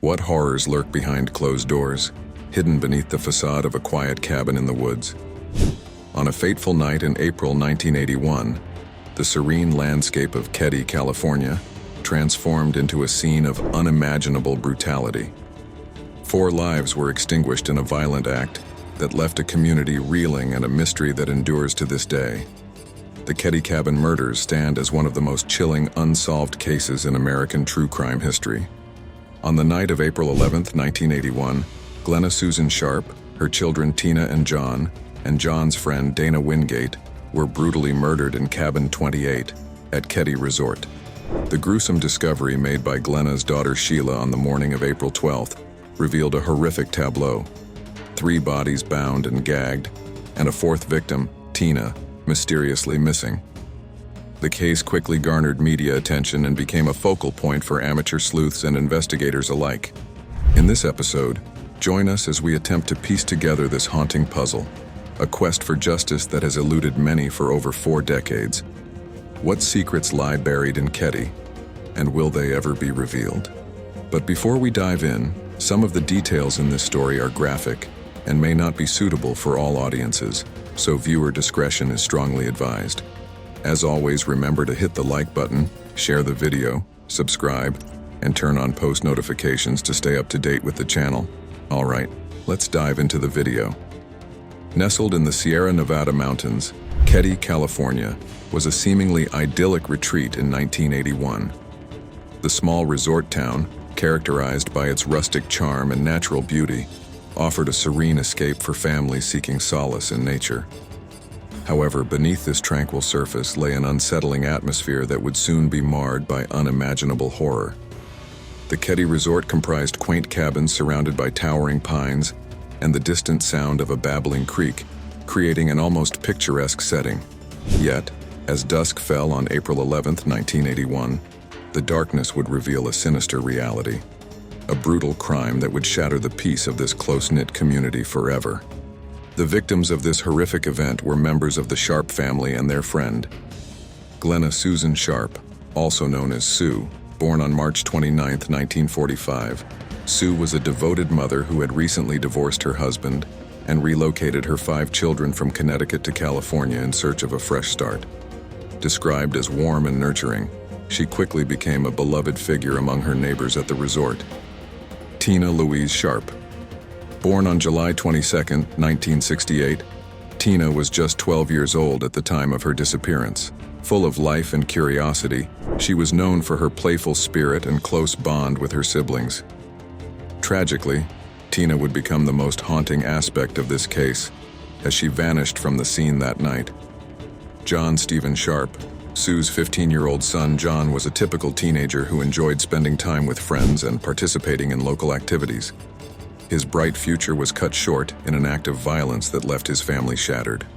What horrors lurk behind closed doors, hidden beneath the facade of a quiet cabin in the woods? On a fateful night in April 1981, the serene landscape of Keddie, California, transformed into a scene of unimaginable brutality. 4 lives were extinguished in a violent act that left a community reeling and a mystery that endures to this day. The Keddie cabin murders stand as one of the most chilling, unsolved cases in American true crime history. On the night of April 11, 1981, Glenna Susan Sharp, her children Tina and John's friend Dana Wingate were brutally murdered in Cabin 28 at Keddie Resort. The gruesome discovery made by Glenna's daughter Sheila on the morning of April 12th revealed a horrific tableau. 3 bodies bound and gagged, and a 4th victim, Tina, mysteriously missing. The case quickly garnered media attention and became a focal point for amateur sleuths and investigators alike. In this episode, join us as we attempt to piece together this haunting puzzle, a quest for justice that has eluded many for over 4 decades. What secrets lie buried in Keddie, and will they ever be revealed? But before we dive in, some of the details in this story are graphic and may not be suitable for all audiences, so viewer discretion is strongly advised. As always, remember to hit the like button, share the video, subscribe, and turn on post notifications to stay up to date with the channel. All right, let's dive into the video. Nestled in the Sierra Nevada mountains, Keddie, California, was a seemingly idyllic retreat in 1981. The small resort town, characterized by its rustic charm and natural beauty, offered a serene escape for families seeking solace in nature. However, beneath this tranquil surface lay an unsettling atmosphere that would soon be marred by unimaginable horror. The Keddie Resort comprised quaint cabins surrounded by towering pines and the distant sound of a babbling creek, creating an almost picturesque setting. Yet, as dusk fell on April 11, 1981, the darkness would reveal a sinister reality, a brutal crime that would shatter the peace of this close-knit community forever. The victims of this horrific event were members of the Sharp family and their friend, Glenna Susan Sharp, also known as Sue. Born on March 29, 1945, Sue was a devoted mother who had recently divorced her husband and relocated her 5 children from Connecticut to California in search of a fresh start. Described as warm and nurturing, she quickly became a beloved figure among her neighbors at the resort. Tina Louise Sharp. Born on July 22, 1968, Tina was just 12 years old at the time of her disappearance. Full of life and curiosity, she was known for her playful spirit and close bond with her siblings. Tragically, Tina would become the most haunting aspect of this case, as she vanished from the scene that night. John Stephen Sharp, Sue's 15-year-old son John, was a typical teenager who enjoyed spending time with friends and participating in local activities. His bright future was cut short in an act of violence that left his family shattered.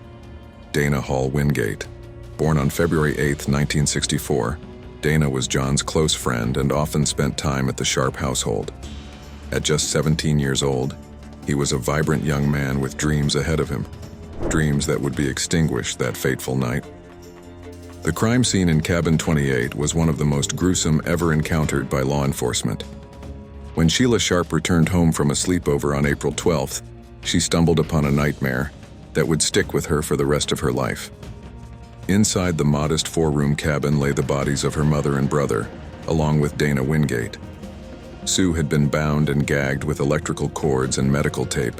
Dana Hall Wingate. Born on February 8, 1964, Dana was John's close friend and often spent time at the Sharp household. At just 17 years old, he was a vibrant young man with dreams ahead of him, dreams that would be extinguished that fateful night. The crime scene in Cabin 28 was one of the most gruesome ever encountered by law enforcement. When Sheila Sharp returned home from a sleepover on April 12th, she stumbled upon a nightmare that would stick with her for the rest of her life. Inside the modest 4-room cabin lay the bodies of her mother and brother, along with Dana Wingate. Sue had been bound and gagged with electrical cords and medical tape.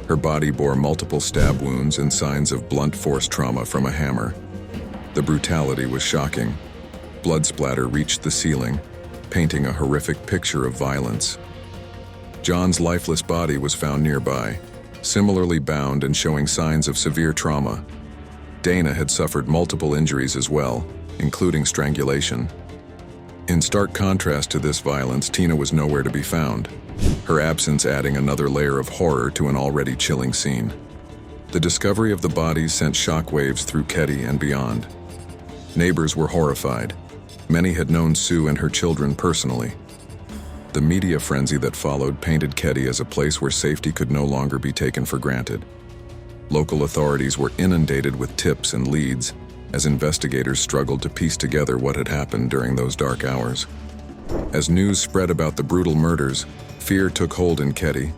Her body bore multiple stab wounds and signs of blunt force trauma from a hammer. The brutality was shocking. Blood splatter reached the ceiling, painting a horrific picture of violence. John's lifeless body was found nearby, similarly bound and showing signs of severe trauma. Dana had suffered multiple injuries as well, including strangulation. In stark contrast to this violence, Tina was nowhere to be found, her absence adding another layer of horror to an already chilling scene. The discovery of the bodies sent shockwaves through Keddie and beyond. Neighbors were horrified. Many had known Sue and her children personally. The media frenzy that followed painted Keddie as a place where safety could no longer be taken for granted. Local authorities were inundated with tips and leads as investigators struggled to piece together what had happened during those dark hours. As news spread about the brutal murders, fear took hold in Keddie.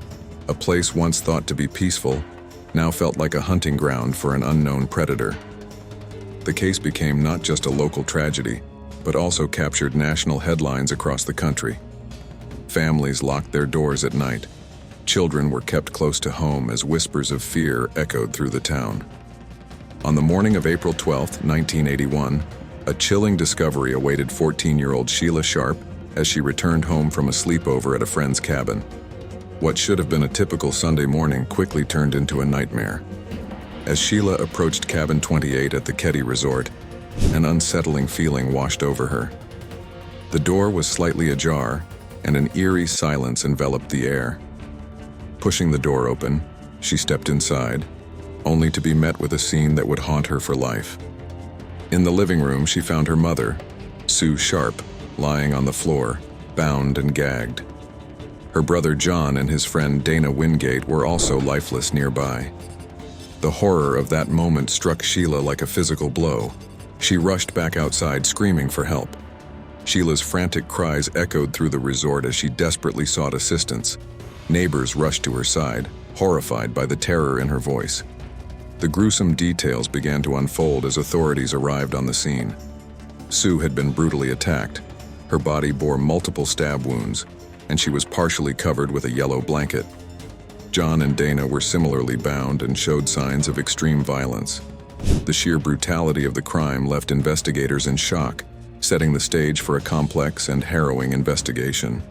A place once thought to be peaceful now felt like a hunting ground for an unknown predator. The case became not just a local tragedy, but also captured national headlines across the country. Families locked their doors at night. Children were kept close to home as whispers of fear echoed through the town. On the morning of April 12, 1981, a chilling discovery awaited 14-year-old Sheila Sharp as she returned home from a sleepover at a friend's cabin. What should have been a typical Sunday morning quickly turned into a nightmare. As Sheila approached Cabin 28 at the Keddie Resort, an unsettling feeling washed over her. The door was slightly ajar, and an eerie silence enveloped the air. Pushing the door open, she stepped inside, only to be met with a scene that would haunt her for life. In the living room, she found her mother, Sue Sharp, lying on the floor, bound and gagged. Her brother John and his friend Dana Wingate were also lifeless nearby. The horror of that moment struck Sheila like a physical blow. She rushed back outside, screaming for help. Sheila's frantic cries echoed through the resort as she desperately sought assistance. Neighbors rushed to her side, horrified by the terror in her voice. The gruesome details began to unfold as authorities arrived on the scene. Sue had been brutally attacked. Her body bore multiple stab wounds, and she was partially covered with a yellow blanket. John and Dana were similarly bound and showed signs of extreme violence. The sheer brutality of the crime left investigators in shock, setting the stage for a complex and harrowing investigation.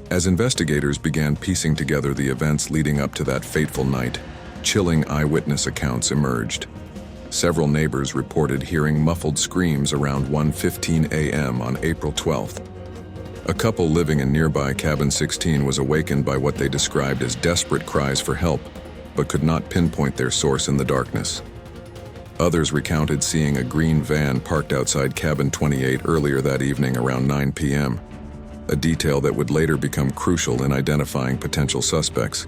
As investigators began piecing together the events leading up to that fateful night, chilling eyewitness accounts emerged. Several neighbors reported hearing muffled screams around 1:15 a.m. on April 12th. A couple living in nearby Cabin 16 was awakened by what they described as desperate cries for help, but could not pinpoint their source in the darkness. Others recounted seeing a green van parked outside Cabin 28 earlier that evening around 9 p.m., a detail that would later become crucial in identifying potential suspects.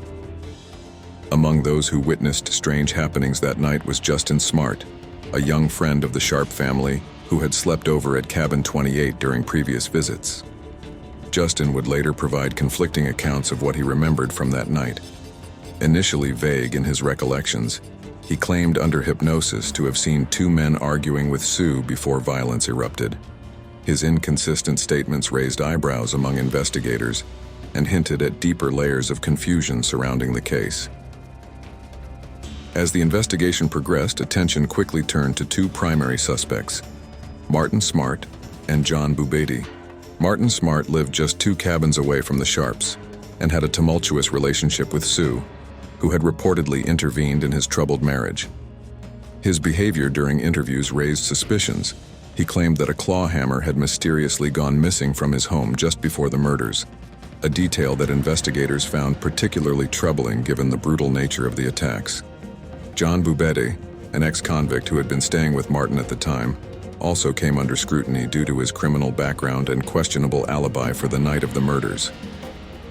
Among those who witnessed strange happenings that night was Justin Smart, a young friend of the Sharp family who had slept over at Cabin 28 during previous visits. Justin would later provide conflicting accounts of what he remembered from that night. Initially vague in his recollections, he claimed under hypnosis to have seen two men arguing with Sue before violence erupted. His inconsistent statements raised eyebrows among investigators and hinted at deeper layers of confusion surrounding the case. As the investigation progressed, attention quickly turned to two primary suspects, Martin Smart and John Bubedi. Martin Smart lived just 2 cabins away from the Sharps and had a tumultuous relationship with Sue, who had reportedly intervened in his troubled marriage. His behavior during interviews raised suspicions. He claimed that a claw hammer had mysteriously gone missing from his home just before the murders, a detail that investigators found particularly troubling given the brutal nature of the attacks. John Bubedi, an ex-convict who had been staying with Martin at the time, also came under scrutiny due to his criminal background and questionable alibi for the night of the murders.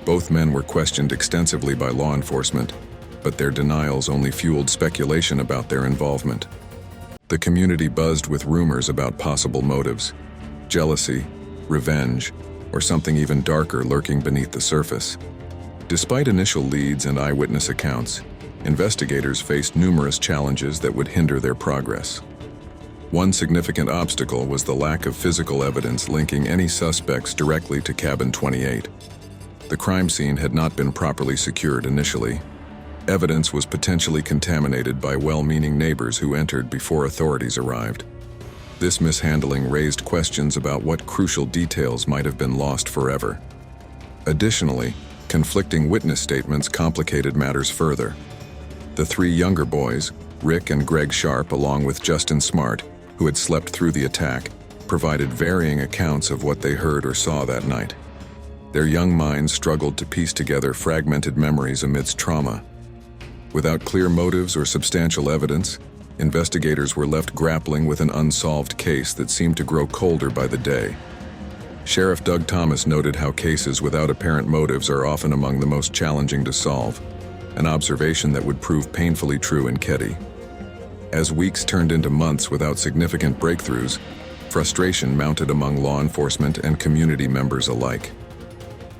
Both men were questioned extensively by law enforcement, but their denials only fueled speculation about their involvement. The community buzzed with rumors about possible motives, jealousy, revenge, or something even darker lurking beneath the surface. Despite initial leads and eyewitness accounts, investigators faced numerous challenges that would hinder their progress. One significant obstacle was the lack of physical evidence linking any suspects directly to Cabin 28. The crime scene had not been properly secured initially. Evidence was potentially contaminated by well-meaning neighbors who entered before authorities arrived. This mishandling raised questions about what crucial details might have been lost forever. Additionally, conflicting witness statements complicated matters further. The 3 younger boys, Rick and Greg Sharp, along with Justin Smart, who had slept through the attack, provided varying accounts of what they heard or saw that night. Their young minds struggled to piece together fragmented memories amidst trauma. Without clear motives or substantial evidence, investigators were left grappling with an unsolved case that seemed to grow colder by the day. Sheriff Doug Thomas noted how cases without apparent motives are often among the most challenging to solve, an observation that would prove painfully true in Keddie. As weeks turned into months without significant breakthroughs, Frustration mounted among law enforcement and community members alike.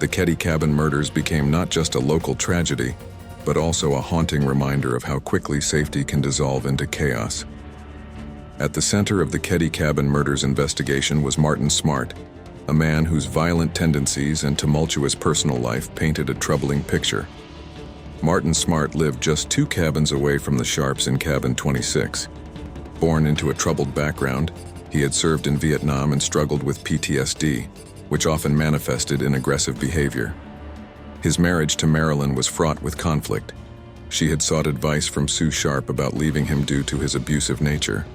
The Keddie cabin murders became not just a local tragedy, but also a haunting reminder of how quickly safety can dissolve into chaos. At the center of the Keddie cabin murders investigation was Martin Smart, a man whose violent tendencies and tumultuous personal life painted a troubling picture. Martin Smart lived just 2 cabins away from the Sharps in cabin 26. Born into a troubled background, he had served in Vietnam and struggled with PTSD, which often manifested in aggressive behavior. His marriage to Marilyn was fraught with conflict. She had sought advice from Sue Sharp about leaving him due to his abusive nature.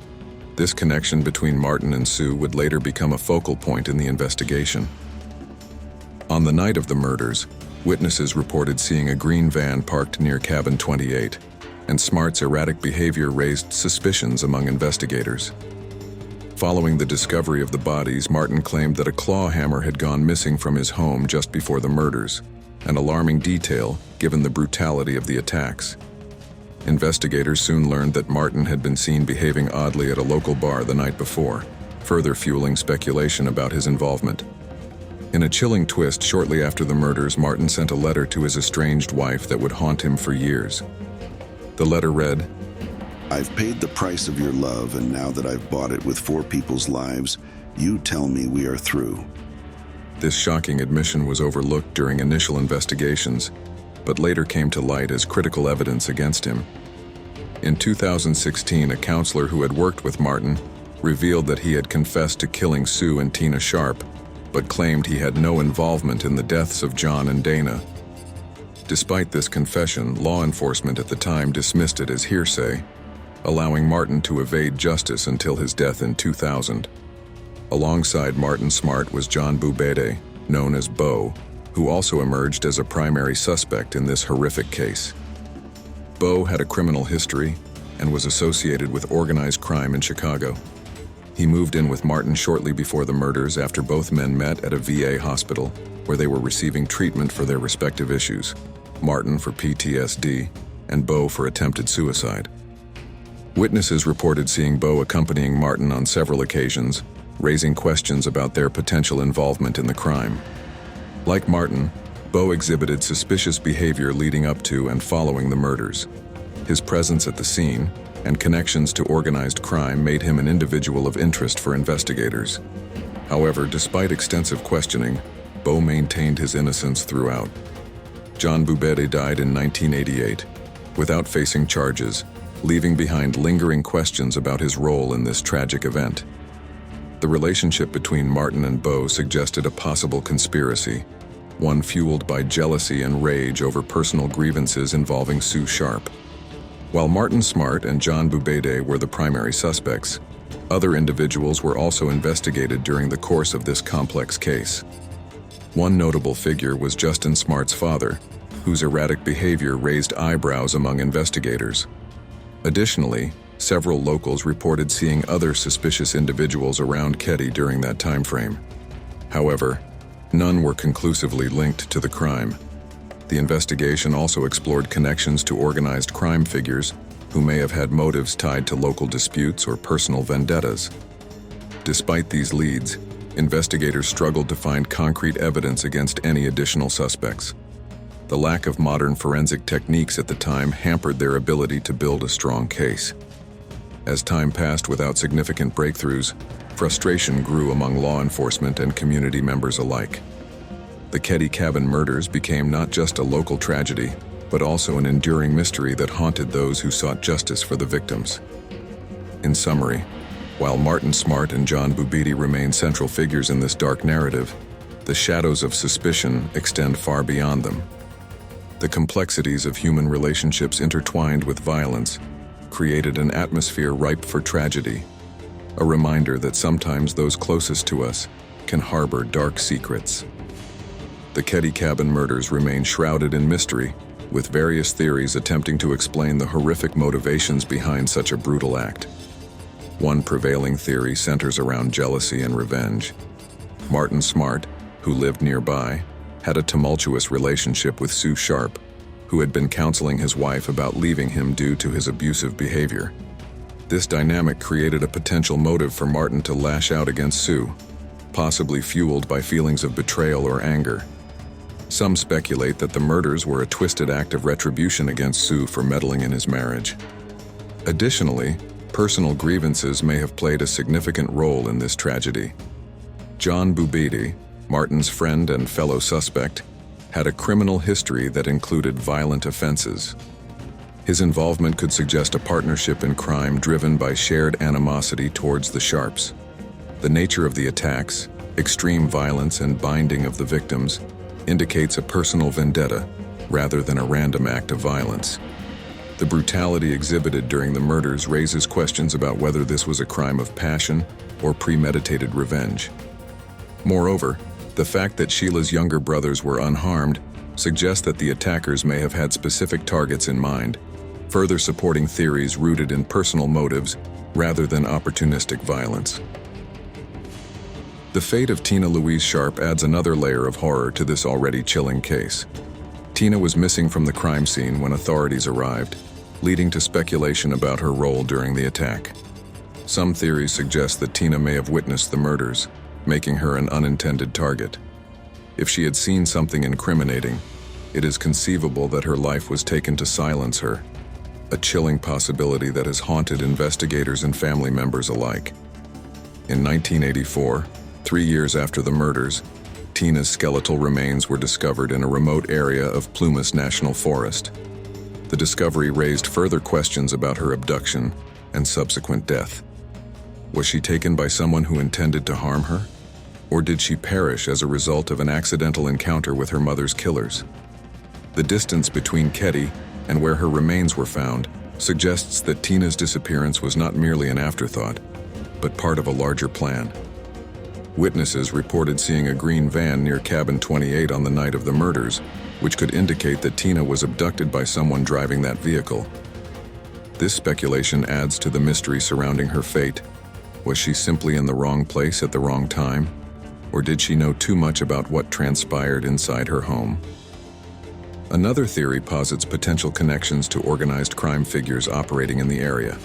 This connection between Martin and Sue would later become a focal point in the investigation. On the night of the murders, witnesses reported seeing a green van parked near cabin 28, and Smart's erratic behavior raised suspicions among investigators. Following the discovery of the bodies, Martin claimed that a claw hammer had gone missing from his home just before the murders, an alarming detail given the brutality of the attacks. Investigators soon learned that Martin had been seen behaving oddly at a local bar the night before, further fueling speculation about his involvement. In a chilling twist, shortly after the murders, Martin sent a letter to his estranged wife that would haunt him for years. The letter read, "I've paid the price of your love, and now that I've bought it with 4 people's lives, you tell me we are through." This shocking admission was overlooked during initial investigations, but later came to light as critical evidence against him. In 2016, a counselor who had worked with Martin revealed that he had confessed to killing Sue and Tina Sharp, but claimed he had no involvement in the deaths of John and Dana. Despite this confession, law enforcement at the time dismissed it as hearsay, allowing Martin to evade justice until his death in 2000. Alongside Martin Smart was John Bubede, known as Bo, who also emerged as a primary suspect in this horrific case. Bo had a criminal history and was associated with organized crime in Chicago. He moved in with Martin shortly before the murders after both men met at a VA hospital where they were receiving treatment for their respective issues, Martin for PTSD and Bo for attempted suicide. Witnesses reported seeing Bo accompanying Martin on several occasions, raising questions about their potential involvement in the crime. Like Martin, Bo exhibited suspicious behavior leading up to and following the murders. His presence at the scene and connections to organized crime made him an individual of interest for investigators. However, despite extensive questioning, Bo maintained his innocence throughout. John Bubede died in 1988, without facing charges, leaving behind lingering questions about his role in this tragic event. The relationship between Martin and Bo suggested a possible conspiracy, one fueled by jealousy and rage over personal grievances involving Sue Sharp. While Martin Smart and John Bubede were the primary suspects, other individuals were also investigated during the course of this complex case. One notable figure was Justin Smart's father, whose erratic behavior raised eyebrows among investigators. Additionally, several locals reported seeing other suspicious individuals around Keddie during that time frame. However, none were conclusively linked to the crime. The investigation also explored connections to organized crime figures who may have had motives tied to local disputes or personal vendettas. Despite these leads, investigators struggled to find concrete evidence against any additional suspects. The lack of modern forensic techniques at the time hampered their ability to build a strong case. As time passed without significant breakthroughs, frustration grew among law enforcement and community members alike. The Keddie cabin murders became not just a local tragedy, but also an enduring mystery that haunted those who sought justice for the victims. In summary, while Martin Smart and John Bubede remain central figures in this dark narrative, the shadows of suspicion extend far beyond them. The complexities of human relationships intertwined with violence created an atmosphere ripe for tragedy, a reminder that sometimes those closest to us can harbor dark secrets. The Keddie cabin murders remain shrouded in mystery, with various theories attempting to explain the horrific motivations behind such a brutal act. One prevailing theory centers around jealousy and revenge. Martin Smart, who lived nearby, had a tumultuous relationship with Sue Sharp, who had been counseling his wife about leaving him due to his abusive behavior. This dynamic created a potential motive for Martin to lash out against Sue, possibly fueled by feelings of betrayal or anger. Some speculate that the murders were a twisted act of retribution against Sue for meddling in his marriage. Additionally, personal grievances may have played a significant role in this tragedy. John Bubede, Martin's friend and fellow suspect, had a criminal history that included violent offenses. His involvement could suggest a partnership in crime driven by shared animosity towards the Sharps. The nature of the attacks, extreme violence and binding of the victims, indicates a personal vendetta rather than a random act of violence. The brutality exhibited during the murders raises questions about whether this was a crime of passion or premeditated revenge. Moreover, the fact that Sheila's younger brothers were unharmed suggests that the attackers may have had specific targets in mind, further supporting theories rooted in personal motives rather than opportunistic violence. The fate of Tina Louise Sharp adds another layer of horror to this already chilling case. Tina was missing from the crime scene when authorities arrived, leading to speculation about her role during the attack. Some theories suggest that Tina may have witnessed the murders, making her an unintended target. If she had seen something incriminating, it is conceivable that her life was taken to silence her, a chilling possibility that has haunted investigators and family members alike. In 1984, 3 years after the murders, Tina's skeletal remains were discovered in a remote area of Plumas National Forest. The discovery raised further questions about her abduction and subsequent death. Was she taken by someone who intended to harm her? Or did she perish as a result of an accidental encounter with her mother's killers? The distance between Keddie and where her remains were found suggests that Tina's disappearance was not merely an afterthought, but part of a larger plan. Witnesses reported seeing a green van near cabin 28 on the night of the murders, which could indicate that Tina was abducted by someone driving that vehicle. This speculation adds to the mystery surrounding her fate. Was she simply in the wrong place at the wrong time? Or did she know too much about what transpired inside her home? Another theory posits potential connections to organized crime figures operating in the area.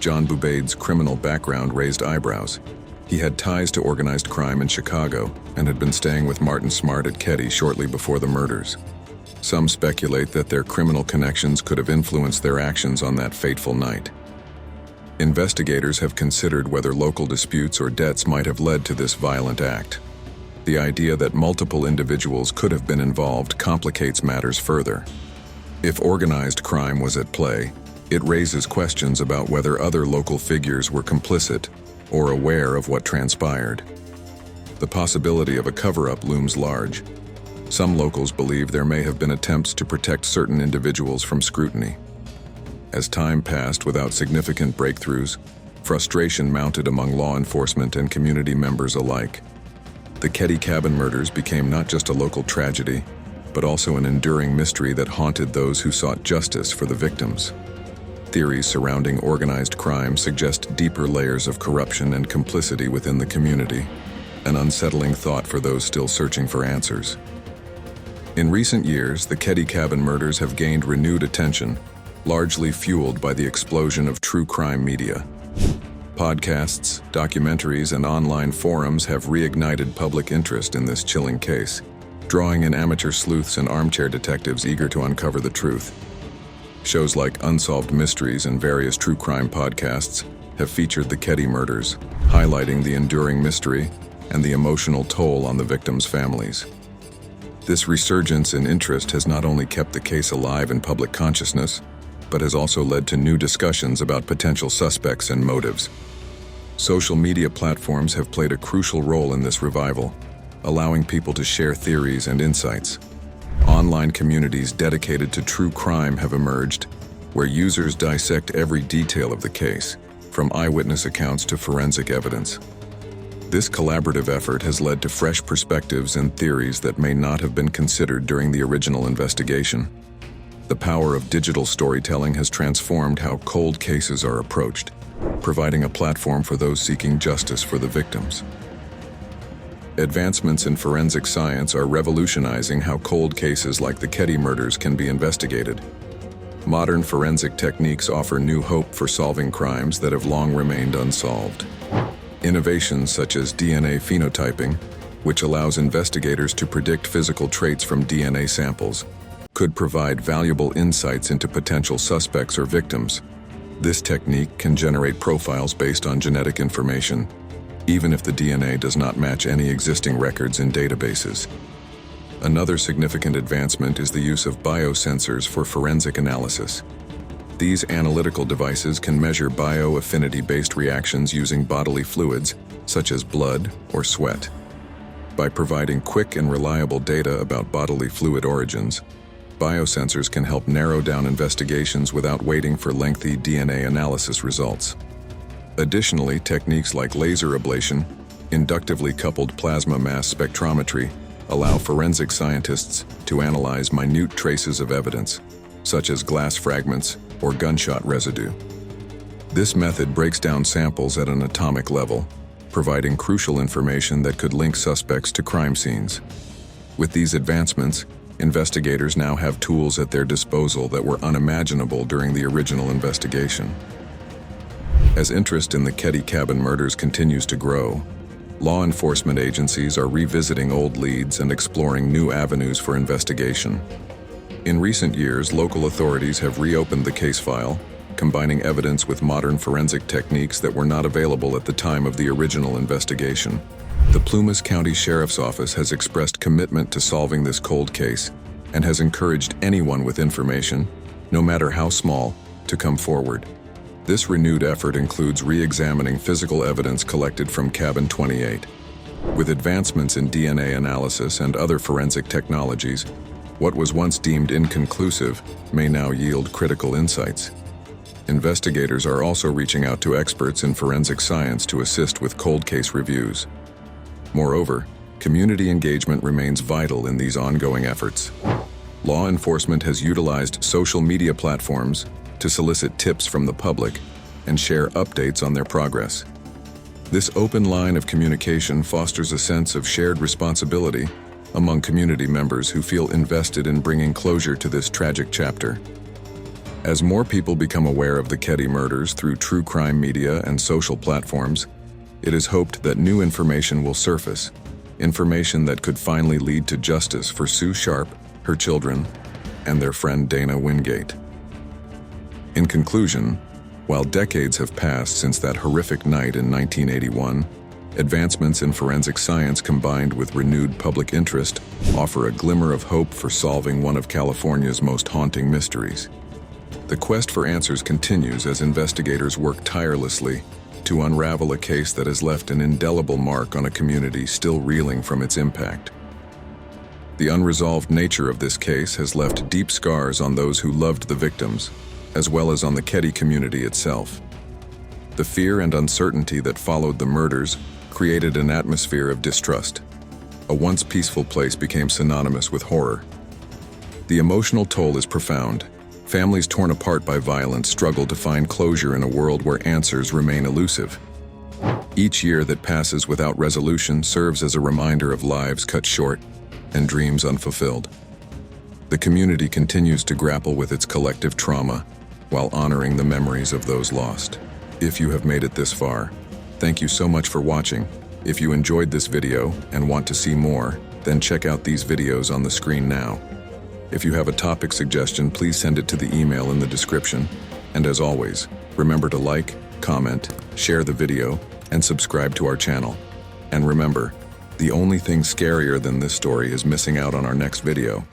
John Bubede's criminal background raised eyebrows. He had ties to organized crime in Chicago and had been staying with Martin Smart at Keddie shortly before the murders. Some speculate that their criminal connections could have influenced their actions on that fateful night. Investigators have considered whether local disputes or debts might have led to this violent act. The idea that multiple individuals could have been involved complicates matters further. If organized crime was at play, it raises questions about whether other local figures were complicit or aware of what transpired. The possibility of a cover-up looms large. Some locals believe there may have been attempts to protect certain individuals from scrutiny. As time passed without significant breakthroughs, frustration mounted among law enforcement and community members alike. The Keddie cabin murders became not just a local tragedy, but also an enduring mystery that haunted those who sought justice for the victims. Theories surrounding organized crime suggest deeper layers of corruption and complicity within the community, an unsettling thought for those still searching for answers. In recent years, the Keddie cabin murders have gained renewed attention, largely fueled by the explosion of true crime media. Podcasts, documentaries, and online forums have reignited public interest in this chilling case, drawing in amateur sleuths and armchair detectives eager to uncover the truth. Shows like Unsolved Mysteries and various true crime podcasts have featured the Keddie murders, highlighting the enduring mystery and the emotional toll on the victims' families. This resurgence in interest has not only kept the case alive in public consciousness, but has also led to new discussions about potential suspects and motives. Social media platforms have played a crucial role in this revival, allowing people to share theories and insights. Online communities dedicated to true crime have emerged, where users dissect every detail of the case, from eyewitness accounts to forensic evidence. This collaborative effort has led to fresh perspectives and theories that may not have been considered during the original investigation. The power of digital storytelling has transformed how cold cases are approached, providing a platform for those seeking justice for the victims. Advancements in forensic science are revolutionizing how cold cases like the Keddie murders can be investigated. modern forensic techniques offer new hope for solving crimes that have long remained unsolved. Innovations such as DNA phenotyping, which allows investigators to predict physical traits from DNA samples, could provide valuable insights into potential suspects or victims. This technique can generate profiles based on genetic information, even if the DNA does not match any existing records in databases. Another significant advancement is the use of biosensors for forensic analysis. These analytical devices can measure bioaffinity-based reactions using bodily fluids, such as blood or sweat. By providing quick and reliable data about bodily fluid origins, biosensors can help narrow down investigations without waiting for lengthy DNA analysis results. Additionally, techniques like laser ablation, inductively coupled plasma mass spectrometry, allow forensic scientists to analyze minute traces of evidence, such as glass fragments or gunshot residue. This method breaks down samples at an atomic level, providing crucial information that could link suspects to crime scenes. With these advancements, investigators now have tools at their disposal that were unimaginable during the original investigation. As interest in the Keddie cabin murders continues to grow, law enforcement agencies are revisiting old leads and exploring new avenues for investigation. In recent years, local authorities have reopened the case file, combining evidence with modern forensic techniques that were not available at the time of the original investigation. The Plumas County Sheriff's Office has expressed commitment to solving this cold case and has encouraged anyone with information, no matter how small, to come forward. This renewed effort includes re-examining physical evidence collected from Cabin 28. With advancements in DNA analysis and other forensic technologies, what was once deemed inconclusive may now yield critical insights. Investigators are also reaching out to experts in forensic science to assist with cold case reviews. Moreover, community engagement remains vital in these ongoing efforts. Law enforcement has utilized social media platforms to solicit tips from the public and share updates on their progress. This open line of communication fosters a sense of shared responsibility among community members who feel invested in bringing closure to this tragic chapter. As more people become aware of the Keddie murders through true crime media and social platforms, it is hoped that new information will surface, information that could finally lead to justice for Sue Sharp, her children, and their friend Dana Wingate. In conclusion, while decades have passed since that horrific night in 1981, advancements in forensic science combined with renewed public interest offer a glimmer of hope for solving one of California's most haunting mysteries. The quest for answers continues as investigators work tirelessly to unravel a case that has left an indelible mark on a community still reeling from its impact. The unresolved nature of this case has left deep scars on those who loved the victims, as well as on the Keddie community itself. The fear and uncertainty that followed the murders created an atmosphere of distrust. A once peaceful place became synonymous with horror. The emotional toll is profound. Families torn apart by violence struggle to find closure in a world where answers remain elusive. Each year that passes without resolution serves as a reminder of lives cut short and dreams unfulfilled. The community continues to grapple with its collective trauma while honoring the memories of those lost. If you have made it this far, thank you so much for watching. If you enjoyed this video and want to see more, then check out these videos on the screen now. If you have a topic suggestion, please send it to the email in the description. And as always, remember to like, comment, share the video, and subscribe to our channel. And remember, the only thing scarier than this story is missing out on our next video.